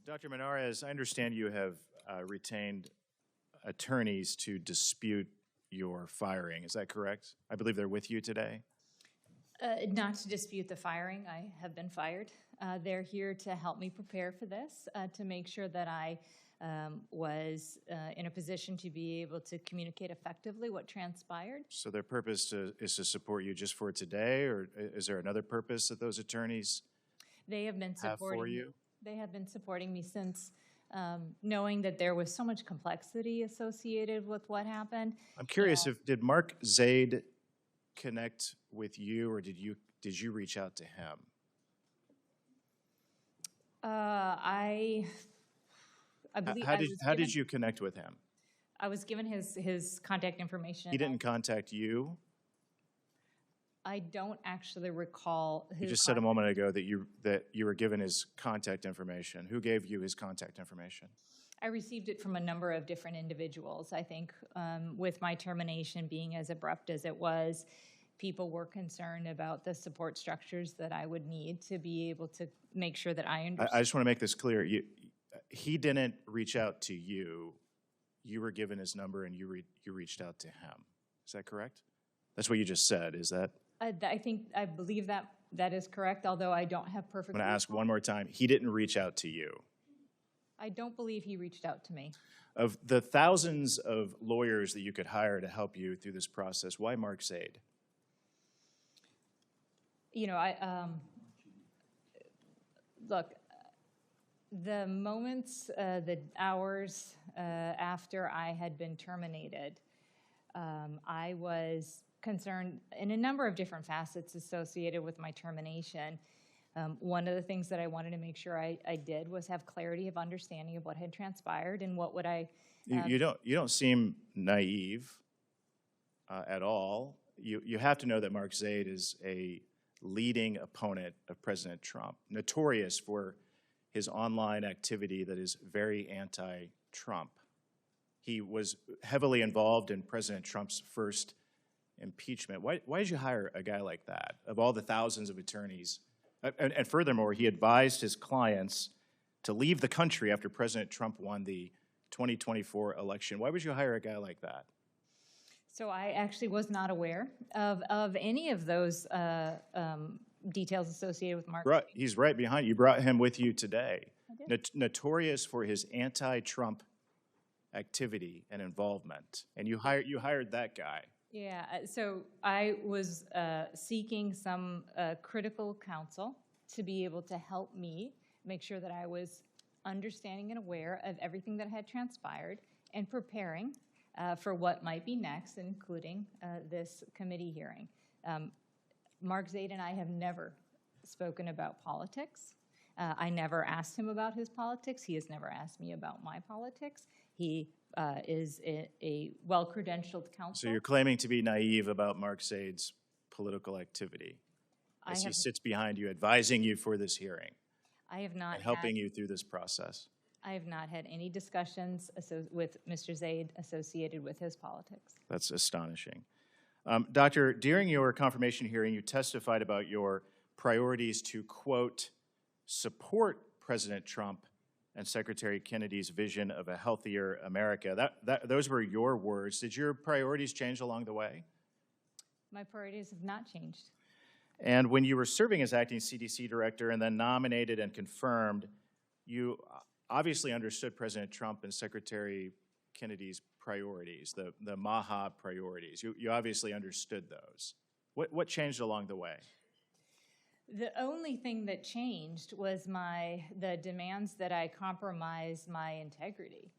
Dr. Menares, I understand you have retained attorneys to dispute your firing. Is that correct? I believe they're with you today. Not to dispute the firing. I have been fired. They're here to help me prepare for this, to make sure that I was in a position to be able to communicate effectively what transpired. So their purpose is to support you just for today, or is there another purpose that those attorneys They have been have supporting for you? They have been supporting me since knowing that there was so much complexity associated with what happened. I'm curious, did Mark Zaid connect with you, or did you reach out to him? I believe How did you connect with him? I was given his contact information. He didn't contact you? I don't actually recall his You just said a moment ago that you were given his contact information. Who gave you his contact information? I received it from a number of different individuals. I think with my termination being as abrupt as it was, people were concerned about the support structures that I would need to be able to make sure that I understood. I just want to make this clear. He didn't reach out to you. You were given his number and you reached out to him. Is that correct? That's what you just said. Is that? I believe that is correct, although I don't have perfect. I'm going to ask one more time. He didn't reach out to you. I don't believe he reached out to me. Of the thousands of lawyers that you could hire to help you through this process, why Mark Zaid? You know, look, the moments, the hours after I had been terminated, I was concerned in a number of different facets associated with my termination. One of the things that I wanted to make sure I did was have clarity of understanding of what had transpired and what would I. You don't seem naive at all. You have to know that Mark Zaid is a leading opponent of President Trump, notorious for his online activity that is very anti-Trump. He was heavily involved in President Trump's first impeachment. Why did you hire a guy like that, of all the thousands of attorneys? And furthermore, he advised his clients to leave the country after President Trump won the 2024 election. Why would you hire a guy like that? So I actually was not aware of any of those details associated with Mark. He's right behind you. You brought him with you today. Notorious for his anti-Trump activity and involvement. And you hired that guy. Yeah, so I was seeking some critical counsel to be able to help me make sure that I was understanding and aware of everything that had transpired and preparing for what might be next, including this committee hearing. Mark Zaid and I have never spoken about politics. I never asked him about his politics. He has never asked me about my politics. He is a well-credentialed counsel. So you're claiming to be naive about Mark Zaid's political activity as he sits behind you, advising you for this hearing. I have not and helping you through this process. I have not had any discussions with Mr. Zaid associated with his politics. That's astonishing. Doctor, during your confirmation hearing, you testified about your priorities to, quote, support President Trump and Secretary Kennedy's vision of a healthier America. Those were your words. Did your priorities change along the way? My priorities have not changed. And when you were serving as acting CDC director and then nominated and confirmed, you obviously understood President Trump and Secretary Kennedy's priorities, the MAHA priorities. You obviously understood those. What changed along the way? The only thing that changed was the demands that I compromise my integrity.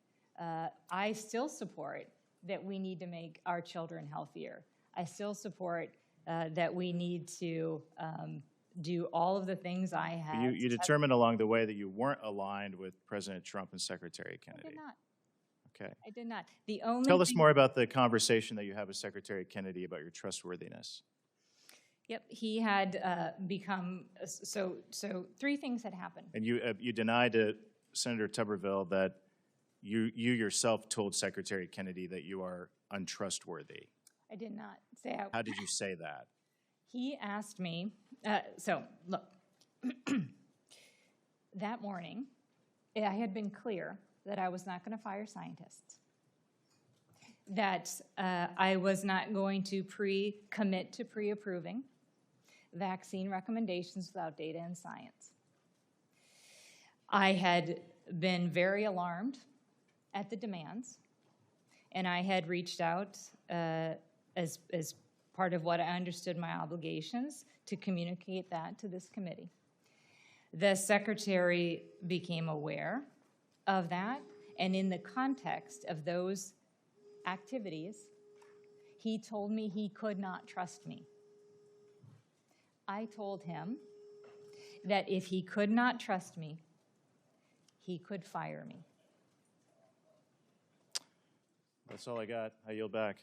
I still support that we need to make our children healthier. I still support that we need to do all of the things I had. You determined along the way that you weren't aligned with President Trump and Secretary Kennedy. I did not. Okay. I did not. The only Tell us more about the conversation that you have with Secretary Kennedy about your trustworthiness. Yep, he had become, so three things had happened. And you denied to Senator Tuberville that you yourself told Secretary Kennedy that you are untrustworthy. I did not say I. How did you say that? He asked me, so look, that morning, I had been clear that I was not going to fire scientists, that I was not going to commit to pre-approving vaccine recommendations without data and science. I had been very alarmed at the demands, and I had reached out as part of what I understood my obligations to communicate that to this committee. The secretary became aware of that, and in the context of those activities, he told me he could not trust me. I told him that if he could not trust me, he could fire me. That's all I got. I yield back.